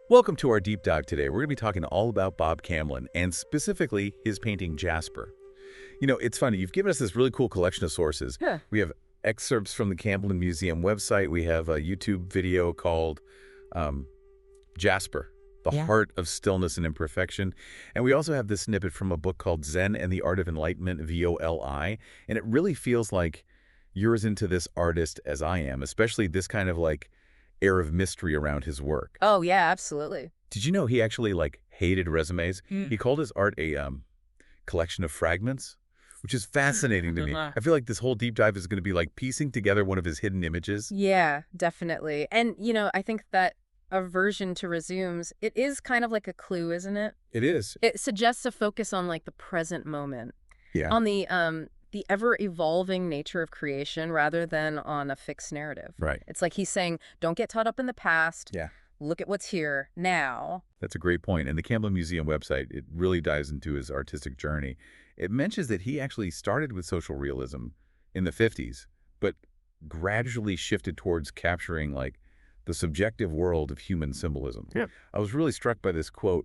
Welcome to our deep dive today. We're going to be talking all about Bob Camblin and specifically his painting Jasper. You know, it's funny. You've given us this really cool collection of sources. Yeah. We have excerpts from the Camblin Museum website. We have a YouTube video called Jasper, the Yeah. Heart of Stillness and Imperfection. And we also have this snippet from a book called Zen and the Art of Enlightenment, VOLI. And it really feels like you're as into this artist as I am, especially this kind of like air of mystery around his work. Oh, yeah, absolutely. Did you know he actually hated resumes? Mm. He called his art a collection of fragments, which is fascinating to me. I feel like this whole deep dive is going to be like piecing together one of his hidden images. Yeah, definitely. And, I think that aversion to resumes, it is kind of like a clue, isn't it? It is. It suggests a focus on like the present moment, Yeah. on the ever-evolving nature of creation rather than on a fixed narrative. Right. It's like he's saying, don't get caught up in the past. Yeah. Look at what's here now. That's a great point. And the Camblin Museum website, it really dives into his artistic journey. It mentions that he actually started with social realism in the 50s, but gradually shifted towards capturing the subjective world of human symbolism. Yeah. I was really struck by this quote.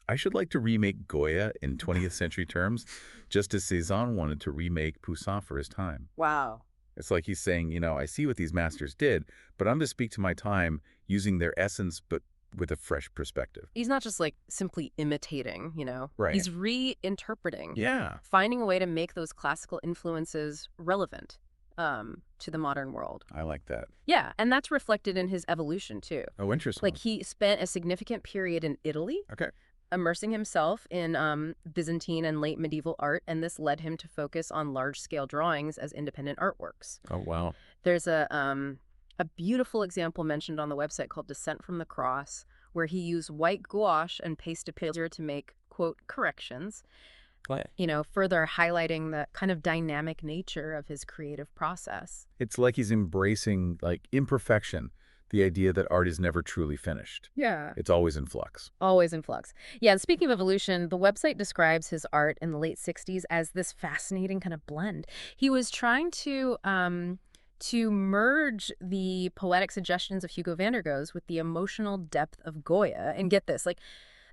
I should like to remake Goya in 20th century terms, just as Cézanne wanted to remake Poussin for his time. Wow. It's like he's saying, I see what these masters did, but I'm to speak to my time using their essence, but with a fresh perspective. He's not just like simply imitating, Right. He's reinterpreting. Yeah. Finding a way to make those classical influences relevant to the modern world. I like that. Yeah, and that's reflected in his evolution, too. Oh, interesting. Like, he spent a significant period in Italy, Okay. immersing himself in Byzantine and late medieval art, and this led him to focus on large-scale drawings as independent artworks. Oh, wow. There's a beautiful example mentioned on the website called Descent from the Cross, where he used white gouache and pastel to make, quote, corrections, further highlighting the kind of dynamic nature of his creative process. It's like he's embracing imperfection, the idea that art is never truly finished. Yeah. It's always in flux. Always in flux. Yeah, and speaking of evolution, the website describes his art in the late 60s as this fascinating kind of blend. He was trying to merge the poetic suggestions of Hugo van der Goes with the emotional depth of Goya. And get this,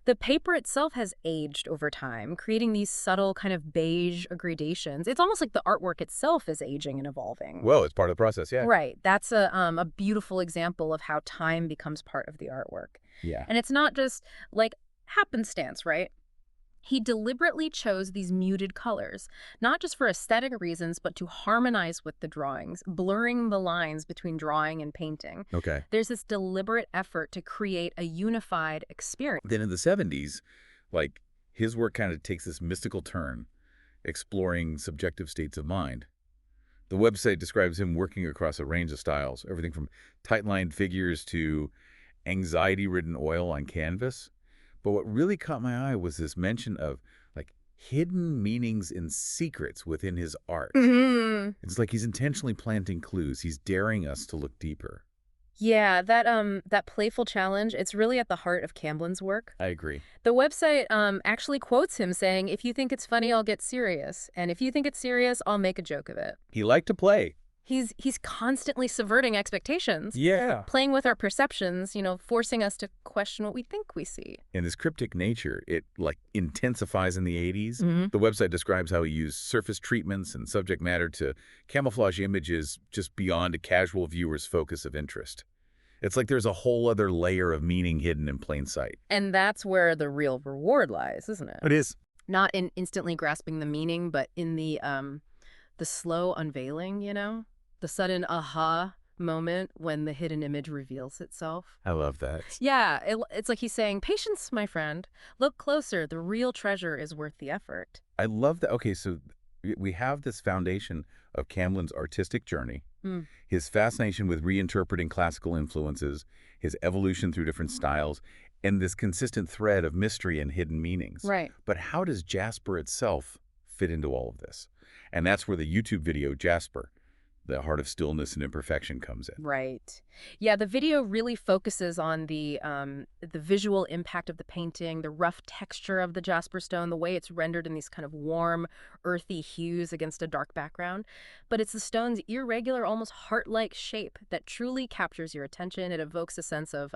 the paper itself has aged over time, creating these subtle kind of beige gradations. It's almost like the artwork itself is aging and evolving. Well, it's part of the process, yeah. Right. That's a beautiful example of how time becomes part of the artwork. Yeah. And it's not just like happenstance, right? He deliberately chose these muted colors, not just for aesthetic reasons, but to harmonize with the drawings, blurring the lines between drawing and painting. Okay. There's this deliberate effort to create a unified experience. Then in the 70s, his work kind of takes this mystical turn, exploring subjective states of mind. The website describes him working across a range of styles, everything from tight-lined figures to anxiety-ridden oil on canvas. But what really caught my eye was this mention of hidden meanings and secrets within his art. Mm-hmm. It's like he's intentionally planting clues. He's daring us to look deeper. Yeah, that playful challenge, it's really at the heart of Camblin's work. I agree. The website actually quotes him saying, "If you think it's funny, I'll get serious. And if you think it's serious, I'll make a joke of it." He liked to play. He's constantly subverting expectations. Yeah. Playing with our perceptions, forcing us to question what we think we see. And his cryptic nature, it intensifies in the 80s. Mm-hmm. The website describes how he used surface treatments and subject matter to camouflage images just beyond a casual viewer's focus of interest. It's like there's a whole other layer of meaning hidden in plain sight. And that's where the real reward lies, isn't it? It is. Not in instantly grasping the meaning, but in the slow unveiling, the sudden aha moment when the hidden image reveals itself. I love that. Yeah, it's like he's saying, patience, my friend. Look closer. The real treasure is worth the effort. I love that. Okay, so we have this foundation of Camblin's artistic journey, his fascination with reinterpreting classical influences, his evolution through different styles, and this consistent thread of mystery and hidden meanings. Right. But how does Jasper itself fit into all of this? And that's where the YouTube video, Jasper, the heart of stillness and imperfection comes in. Right. Yeah, the video really focuses on the visual impact of the painting, the rough texture of the jasper stone, the way it's rendered in these kind of warm, earthy hues against a dark background. But it's the stone's irregular, almost heart-like shape that truly captures your attention. It evokes a sense of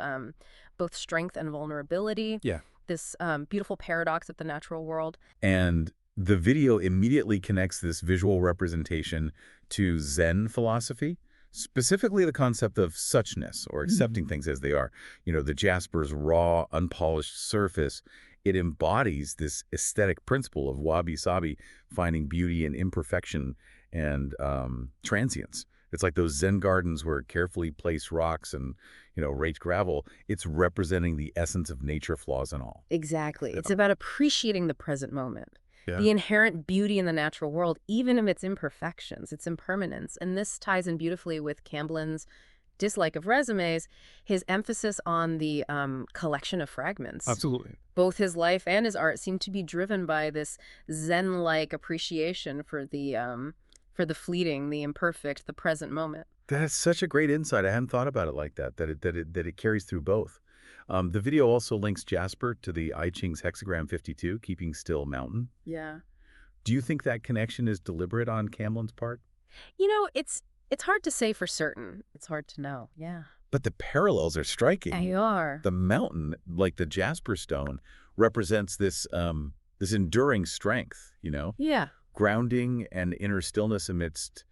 both strength and vulnerability, Yeah. this beautiful paradox of the natural world. And the video immediately connects this visual representation to Zen philosophy, specifically the concept of suchness, or accepting things as they are. You know, the jasper's raw, unpolished surface, it embodies this aesthetic principle of wabi-sabi, finding beauty in imperfection and transience. It's like those Zen gardens where carefully placed rocks and, raked gravel, it's representing the essence of nature, flaws and all. Exactly. Yeah. It's about appreciating the present moment. Yeah. The inherent beauty in the natural world, even in its imperfections, its impermanence. And this ties in beautifully with Camblin's dislike of resumes, his emphasis on the collection of fragments. Absolutely. Both his life and his art seem to be driven by this Zen-like appreciation for the fleeting, the imperfect, the present moment. That's such a great insight. I hadn't thought about it like that, that it carries through both. The video also links Jasper to the I Ching's hexagram 52, keeping still mountain. Yeah. Do you think that connection is deliberate on Camblin's part? It's hard to say for certain. It's hard to know. Yeah. But the parallels are striking. They are. The mountain, like the Jasper stone, represents this enduring strength, Yeah. grounding and inner stillness amidst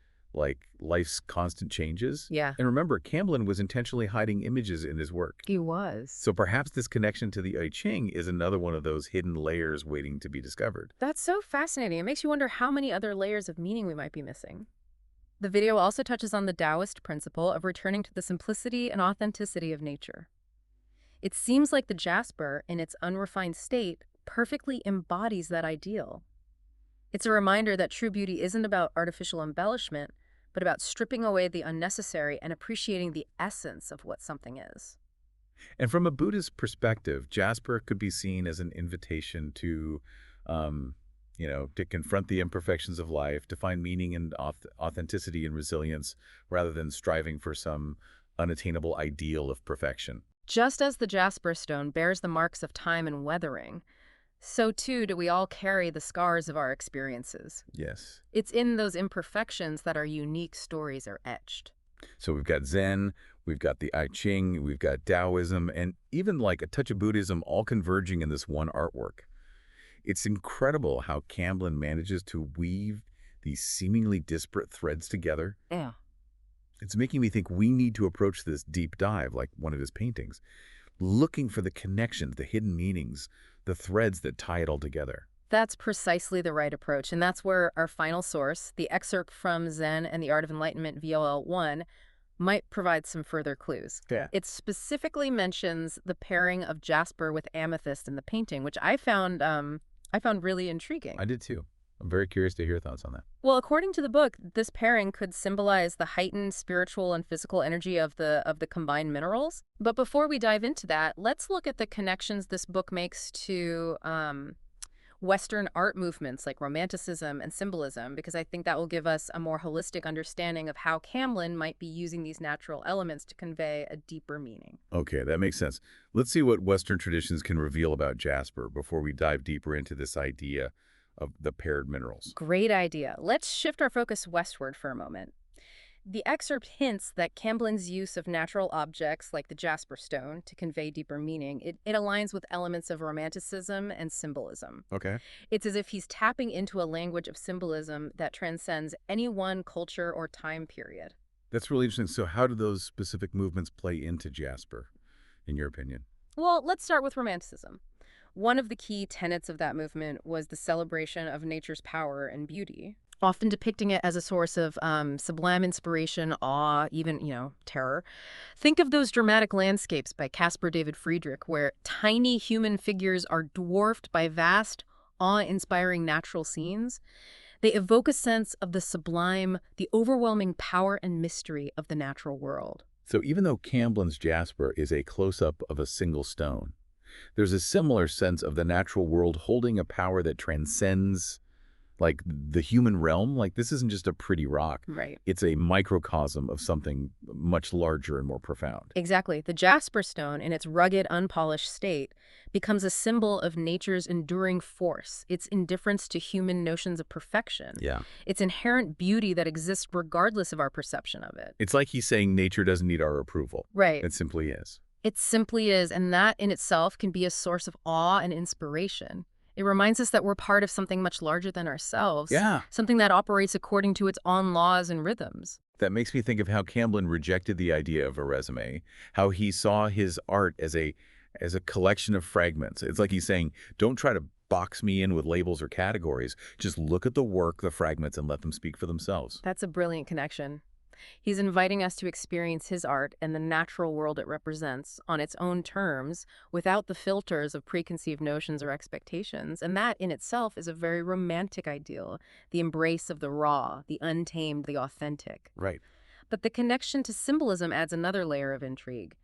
life's constant changes. Yeah. And remember, Camblin was intentionally hiding images in his work. He was. So perhaps this connection to the I Ching is another one of those hidden layers waiting to be discovered. That's so fascinating. It makes you wonder how many other layers of meaning we might be missing. The video also touches on the Taoist principle of returning to the simplicity and authenticity of nature. It seems like the jasper, in its unrefined state, perfectly embodies that ideal. It's a reminder that true beauty isn't about artificial embellishment, but about stripping away the unnecessary and appreciating the essence of what something is. And from a Buddhist perspective, Jasper could be seen as an invitation to, to confront the imperfections of life, to find meaning and authenticity and resilience, rather than striving for some unattainable ideal of perfection. Just as the jasper stone bears the marks of time and weathering, so too do we all carry the scars of our experiences. Yes. It's in those imperfections that our unique stories are etched. So we've got Zen, we've got the I Ching, we've got Taoism, and even a touch of Buddhism all converging in this one artwork. It's incredible how Camblin manages to weave these seemingly disparate threads together. Yeah. It's making me think we need to approach this deep dive like one of his paintings, looking for the connections, the hidden meanings, the threads that tie it all together. That's precisely the right approach, and that's where our final source, the excerpt from Zen and the Art of Enlightenment VOL 1, might provide some further clues. Yeah. It specifically mentions the pairing of jasper with amethyst in the painting, which I found really intriguing. I did too. I'm very curious to hear your thoughts on that. Well, according to the book, this pairing could symbolize the heightened spiritual and physical energy of the combined minerals. But before we dive into that, let's look at the connections this book makes to Western art movements like Romanticism and Symbolism, because I think that will give us a more holistic understanding of how Camblin might be using these natural elements to convey a deeper meaning. Okay, that makes sense. Let's see what Western traditions can reveal about Jasper before we dive deeper into this idea of the paired minerals. Great idea. Let's shift our focus westward for a moment. The excerpt hints that Camblin's use of natural objects like the jasper stone to convey deeper meaning, it aligns with elements of Romanticism and Symbolism. Okay. It's as if he's tapping into a language of symbolism that transcends any one culture or time period. That's really interesting. So how do those specific movements play into Jasper, in your opinion? Well, let's start with Romanticism. One of the key tenets of that movement was the celebration of nature's power and beauty, often depicting it as a source of sublime inspiration, awe, even, terror. Think of those dramatic landscapes by Caspar David Friedrich, where tiny human figures are dwarfed by vast, awe-inspiring natural scenes. They evoke a sense of the sublime, the overwhelming power and mystery of the natural world. So even though Camblin's Jasper is a close-up of a single stone, there's a similar sense of the natural world holding a power that transcends like the human realm. Like, this isn't just a pretty rock. Right. It's a microcosm of something much larger and more profound. Exactly. The jasper stone, in its rugged, unpolished state, becomes a symbol of nature's enduring force, its indifference to human notions of perfection, Yeah. its inherent beauty that exists regardless of our perception of it. It's like he's saying nature doesn't need our approval. Right. It simply is. It simply is, and that in itself can be a source of awe and inspiration. It reminds us that we're part of something much larger than ourselves, Yeah. something that operates according to its own laws and rhythms. That makes me think of how Camblin rejected the idea of a resume, how he saw his art as a collection of fragments. It's like he's saying, don't try to box me in with labels or categories. Just look at the work, the fragments, and let them speak for themselves. That's a brilliant connection. He's inviting us to experience his art and the natural world it represents on its own terms, without the filters of preconceived notions or expectations. And that in itself is a very romantic ideal, the embrace of the raw, the untamed, the authentic. Right. But the connection to symbolism adds another layer of intrigue.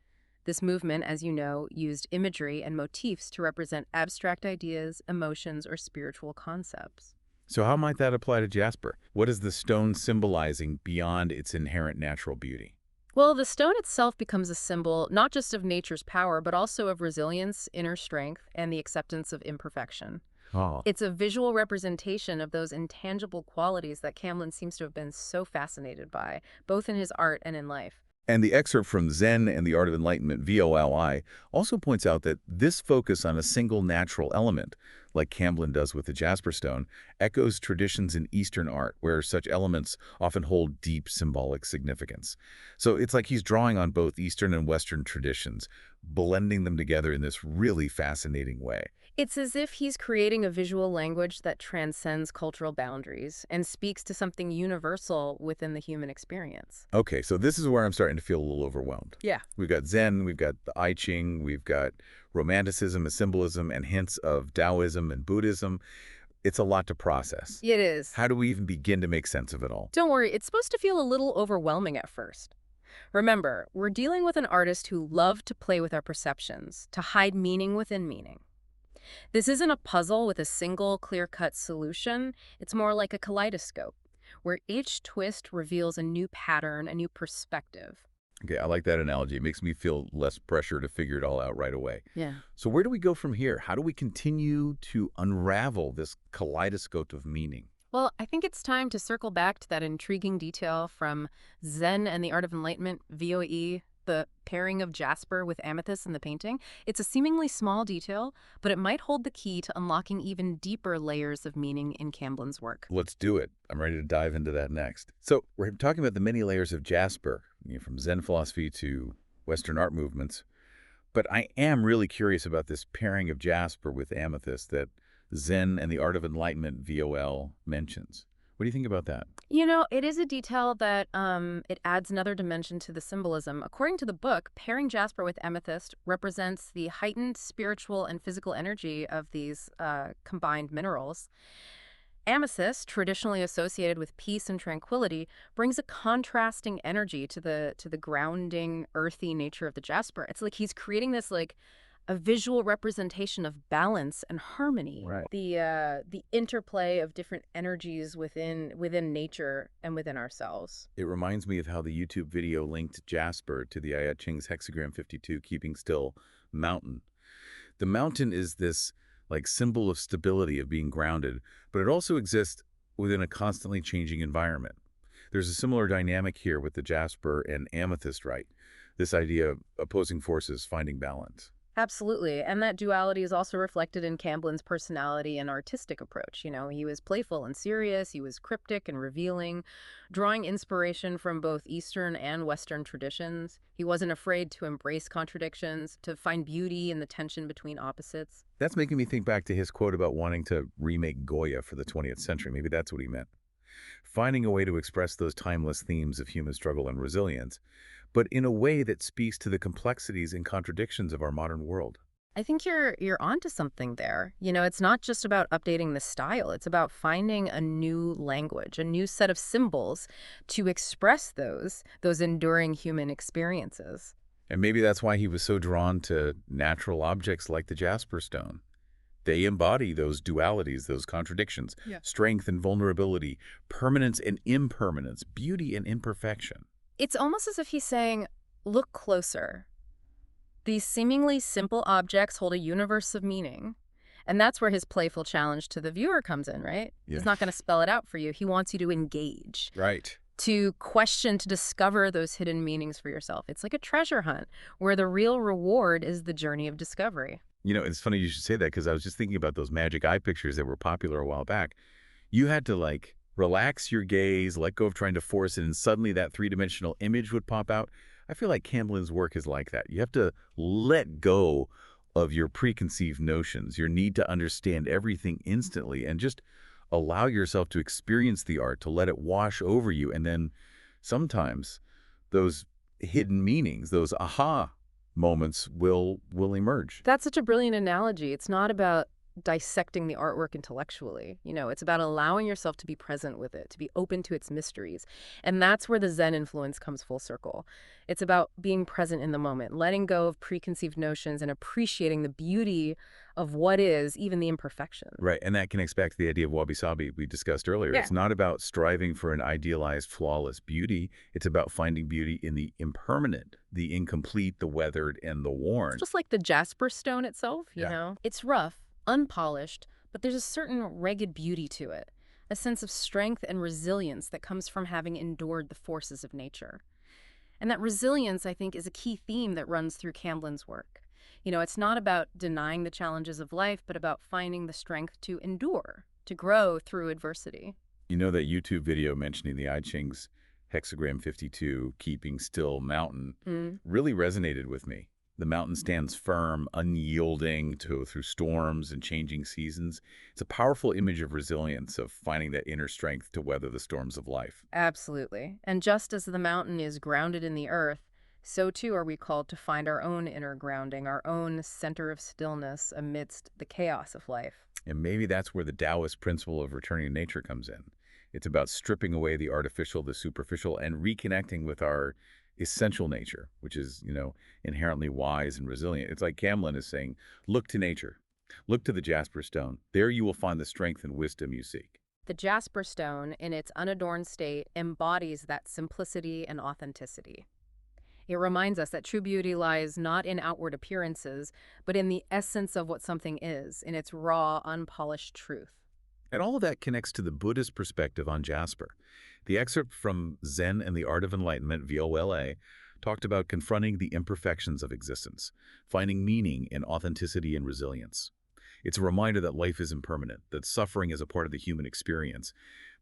This movement, as you know, used imagery and motifs to represent abstract ideas, emotions, or spiritual concepts. So how might that apply to Jasper? What is the stone symbolizing beyond its inherent natural beauty? Well, the stone itself becomes a symbol not just of nature's power, but also of resilience, inner strength, and the acceptance of imperfection. Oh. It's a visual representation of those intangible qualities that Camblin seems to have been so fascinated by, both in his art and in life. And the excerpt from Zen and the Art of Enlightenment, VOLI, also points out that this focus on a single natural element, like Camblin does with the Jasper stone, echoes traditions in Eastern art, where such elements often hold deep symbolic significance. So it's like he's drawing on both Eastern and Western traditions, blending them together in this really fascinating way. It's as if he's creating a visual language that transcends cultural boundaries and speaks to something universal within the human experience. Okay, so this is where I'm starting to feel a little overwhelmed. Yeah. We've got Zen, we've got the I Ching, we've got Romanticism as symbolism, and hints of Taoism and Buddhism. It's a lot to process. It is. How do we even begin to make sense of it all? Don't worry, it's supposed to feel a little overwhelming at first. Remember, we're dealing with an artist who loved to play with our perceptions, to hide meaning within meaning. This isn't a puzzle with a single clear-cut solution. It's more like a kaleidoscope, where each twist reveals a new pattern, a new perspective. Okay, I like that analogy. It makes me feel less pressure to figure it all out right away. Yeah. So where do we go from here? How do we continue to unravel this kaleidoscope of meaning? Well, I think it's time to circle back to that intriguing detail from Zen and the Art of Enlightenment, VOE, the pairing of jasper with amethyst in the painting. It's a seemingly small detail, but it might hold the key to unlocking even deeper layers of meaning in Camblin's work. Let's do it. I'm ready to dive into that next. So we're talking about the many layers of Jasper, from Zen philosophy to Western art movements. But I am really curious about this pairing of jasper with amethyst that Zen and the Art of Enlightenment, VOL, mentions. What do you think about that? You know, it is a detail that it adds another dimension to the symbolism. According to the book, pairing jasper with amethyst represents the heightened spiritual and physical energy of these combined minerals. Amethyst, traditionally associated with peace and tranquility, brings a contrasting energy to the grounding, earthy nature of the jasper. It's like he's creating this a visual representation of balance and harmony. Right. The interplay of different energies within nature and within ourselves. It reminds me of how the YouTube video linked Jasper to the I Ching's hexagram 52, keeping still, mountain. The mountain is this symbol of stability, of being grounded, but it also exists within a constantly changing environment. There's a similar dynamic here with the jasper and amethyst, right? This idea of opposing forces finding balance. Absolutely. And that duality is also reflected in Camblin's personality and artistic approach. You know, he was playful and serious, he was cryptic and revealing, drawing inspiration from both Eastern and Western traditions. He wasn't afraid to embrace contradictions, to find beauty in the tension between opposites. That's making me think back to his quote about wanting to remake Goya for the 20th century. Maybe that's what he meant. Finding a way to express those timeless themes of human struggle and resilience, but in a way that speaks to the complexities and contradictions of our modern world. I think you're onto something there. You know, it's not just about updating the style. It's about finding a new language, a new set of symbols to express those enduring human experiences. And maybe that's why he was so drawn to natural objects like the jasper stone. They embody those dualities, those contradictions, Yeah. strength and vulnerability, permanence and impermanence, beauty and imperfection. It's almost as if he's saying, look closer. These seemingly simple objects hold a universe of meaning. And that's where his playful challenge to the viewer comes in, right? Yeah. He's not going to spell it out for you. He wants you to engage, Right. to question, to discover those hidden meanings for yourself. It's like a treasure hunt where the real reward is the journey of discovery. It's funny you should say that because I was just thinking about those magic eye pictures that were popular a while back. You had to like relax your gaze, let go of trying to force it, and suddenly that three-dimensional image would pop out. I feel like Camblin's work is like that. You have to let go of your preconceived notions, your need to understand everything instantly, and just allow yourself to experience the art, to let it wash over you. And then sometimes those hidden meanings, those aha moments will emerge. That's such a brilliant analogy. It's not about dissecting the artwork intellectually. It's about allowing yourself to be present with it, to be open to its mysteries. And that's where the Zen influence comes full circle. It's about being present in the moment, letting go of preconceived notions and appreciating the beauty of what is, even the imperfection. Right, and that connects back to the idea of wabi-sabi we discussed earlier. Yeah. It's not about striving for an idealized, flawless beauty. It's about finding beauty in the impermanent, the incomplete, the weathered, and the worn. It's just like the jasper stone itself, you Yeah. know? It's rough, unpolished, but there's a certain rugged beauty to it, a sense of strength and resilience that comes from having endured the forces of nature. And that resilience, I think, is a key theme that runs through Camblin's work. It's not about denying the challenges of life, but about finding the strength to endure, to grow through adversity. You know that YouTube video mentioning the I Ching's hexagram 52, keeping still mountain, really resonated with me. The mountain stands firm, unyielding through storms and changing seasons. It's a powerful image of resilience, of finding that inner strength to weather the storms of life. Absolutely. And just as the mountain is grounded in the earth, so too are we called to find our own inner grounding, our own center of stillness amidst the chaos of life. And maybe that's where the Taoist principle of returning to nature comes in. It's about stripping away the artificial, the superficial, and reconnecting with our essential nature, which is, inherently wise and resilient. It's like Camblin is saying, look to nature. Look to the jasper stone. There you will find the strength and wisdom you seek. The jasper stone, in its unadorned state, embodies that simplicity and authenticity. It reminds us that true beauty lies not in outward appearances, but in the essence of what something is, in its raw, unpolished truth. And all of that connects to the Buddhist perspective on jasper. The excerpt from Zen and the Art of Enlightenment, VOLA, talked about confronting the imperfections of existence, finding meaning in authenticity and resilience. It's a reminder that life is impermanent, that suffering is a part of the human experience,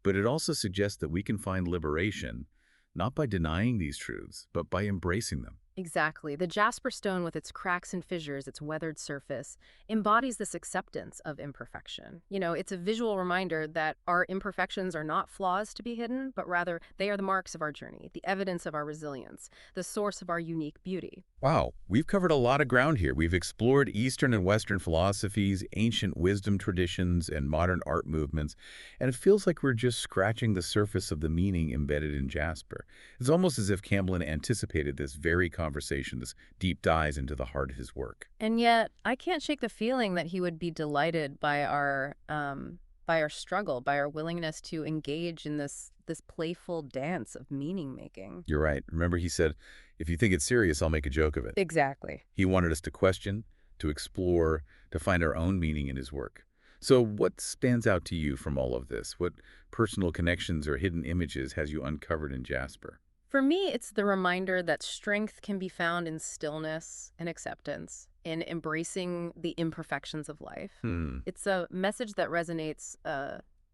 but it also suggests that we can find liberation not by denying these truths, but by embracing them. Exactly. The jasper stone, with its cracks and fissures, its weathered surface, embodies this acceptance of imperfection. It's a visual reminder that our imperfections are not flaws to be hidden, but rather they are the marks of our journey, the evidence of our resilience, the source of our unique beauty. Wow, we've covered a lot of ground here. We've explored Eastern and Western philosophies, ancient wisdom traditions, and modern art movements, and it feels like we're just scratching the surface of the meaning embedded in jasper. It's almost as if Camblin anticipated this very conversation, this deep dives into the heart of his work. And yet, I can't shake the feeling that he would be delighted by our struggle, by our willingness to engage in this playful dance of meaning making. You're right. Remember, he said, if you think it's serious, I'll make a joke of it. Exactly. He wanted us to question, to explore, to find our own meaning in his work. So what stands out to you from all of this? What personal connections or hidden images has you uncovered in jasper? For me, it's the reminder that strength can be found in stillness and acceptance, in embracing the imperfections of life. It's a message that resonates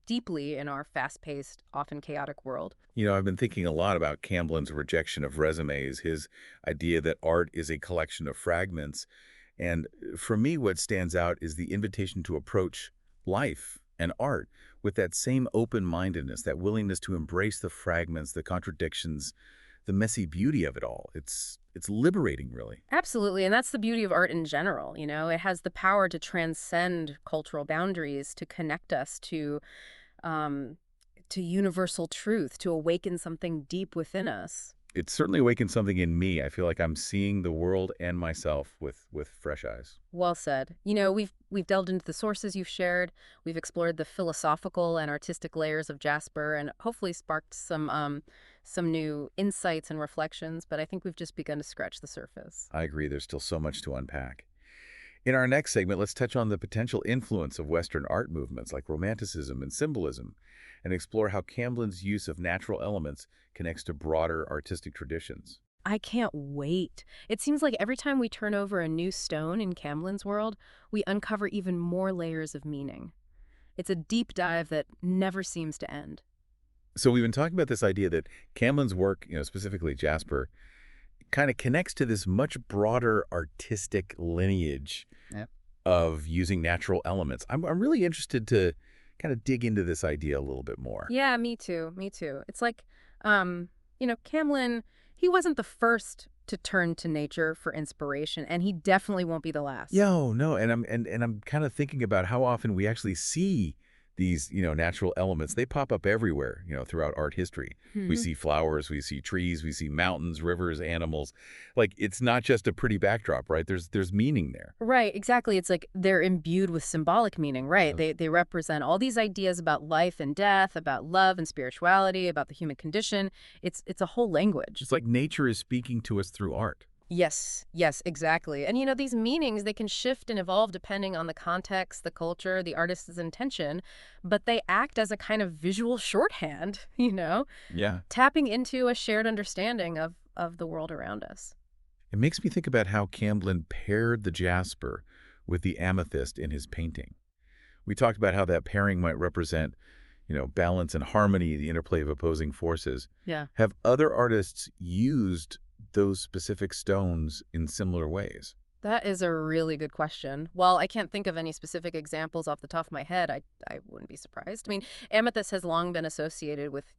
deeply in our fast-paced, often chaotic world. I've been thinking a lot about Camblin's rejection of resumes, his idea that art is a collection of fragments. And for me, what stands out is the invitation to approach life and art with that same open-mindedness, that willingness to embrace the fragments, the contradictions, the messy beauty of it all. It's liberating, really. Absolutely, and that's the beauty of art in general. It has the power to transcend cultural boundaries, to connect us to universal truth, to awaken something deep within us. It's certainly awakened something in me. I feel like I'm seeing the world and myself with fresh eyes. Well said. You know, we've delved into the sources you've shared. We've explored the philosophical and artistic layers of Jasper, and hopefully sparked some new insights and reflections. But I think we've just begun to scratch the surface. I agree, there's still so much to unpack. In our next segment, let's touch on the potential influence of Western art movements like Romanticism and Symbolism, and explore how Camblin's use of natural elements connects to broader artistic traditions. I can't wait. It seems like every time we turn over a new stone in Camblin's world, we uncover even more layers of meaning. It's a deep dive that never seems to end. So we've been talking about this idea that Camblin's work, specifically Jasper, kind of connects to this much broader artistic lineage Yeah. of using natural elements. I'm really interested to kind of dig into this idea a little bit more. Yeah, me too. Me too. It's like, Camblin, he wasn't the first to turn to nature for inspiration, and he definitely won't be the last. No, and I'm kind of thinking about how often we actually see these, natural elements. They pop up everywhere, throughout art history. We see flowers, we see trees, we see mountains, rivers, animals. Like, it's not just a pretty backdrop, right? There's meaning there. Right, exactly. It's like they're imbued with symbolic meaning, right? They represent all these ideas about life and death, about love and spirituality, about the human condition. It's a whole language. It's like nature is speaking to us through art. Yes, yes, exactly. And these meanings, they can shift and evolve depending on the context, the culture, the artist's intention, but they act as a kind of visual shorthand, Yeah. tapping into a shared understanding of the world around us. It makes me think about how Camblin paired the jasper with the amethyst in his painting. We talked about how that pairing might represent, balance and harmony, the interplay of opposing forces. Yeah. Have other artists used those specific stones in similar ways? That is a really good question. While I can't think of any specific examples off the top of my head, I wouldn't be surprised. I mean, amethyst has long been associated with,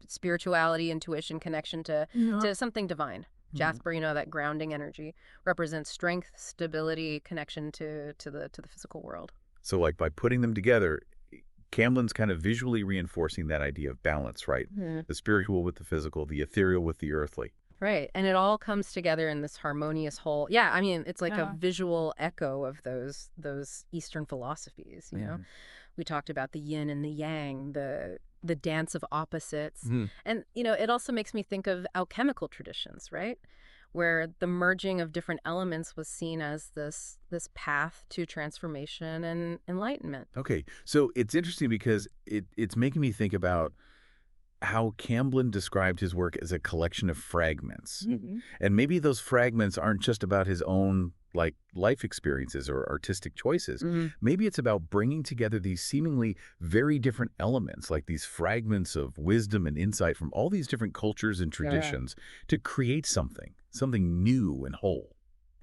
spirituality, intuition, connection to something divine. Jasper, that grounding energy represents strength, stability, connection to the physical world. So like by putting them together, Camblin's kind of visually reinforcing that idea of balance, right? The spiritual with the physical, the ethereal with the earthly. Right. And it all comes together in this harmonious whole. Yeah, I mean, it's like a visual echo of those Eastern philosophies, We talked about the yin and the yang, the dance of opposites. And, it also makes me think of alchemical traditions, right? Where the merging of different elements was seen as this path to transformation and enlightenment. Okay, so it's interesting because it's making me think about how Camblin described his work as a collection of fragments. And maybe those fragments aren't just about his own life experiences or artistic choices. Maybe it's about bringing together these seemingly very different elements, like these fragments of wisdom and insight from all these different cultures and traditions to create something new and whole.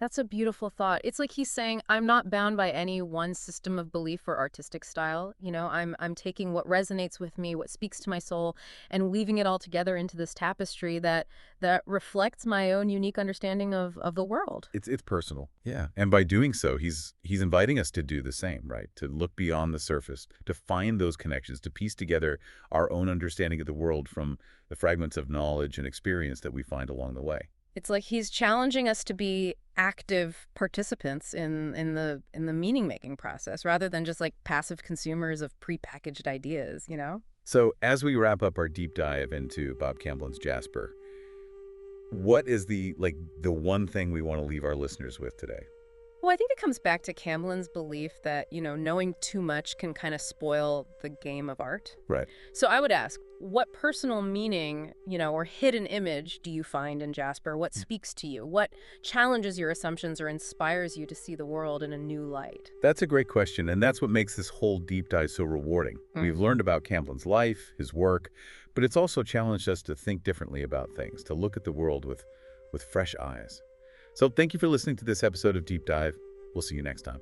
That's a beautiful thought. It's like he's saying, I'm not bound by any one system of belief or artistic style. I'm taking what resonates with me, what speaks to my soul, and weaving it all together into this tapestry that reflects my own unique understanding of the world. It's personal. Yeah. And by doing so, he's inviting us to do the same, right? To look beyond the surface, to find those connections, to piece together our own understanding of the world from the fragments of knowledge and experience that we find along the way. It's like he's challenging us to be active participants in the meaning-making process rather than just like passive consumers of prepackaged ideas, So as we wrap up our deep dive into Bob Camblin's Jasper, what is the one thing we want to leave our listeners with today? Well, I think it comes back to Camblin's belief that, knowing too much can kind of spoil the game of art. Right. So I would ask, what personal meaning, or hidden image do you find in Jasper? What speaks to you? What challenges your assumptions or inspires you to see the world in a new light? That's a great question, and that's what makes this whole deep dive so rewarding. We've learned about Camblin's life, his work, but it's also challenged us to think differently about things, to look at the world with fresh eyes. So thank you for listening to this episode of Deep Dive. We'll see you next time.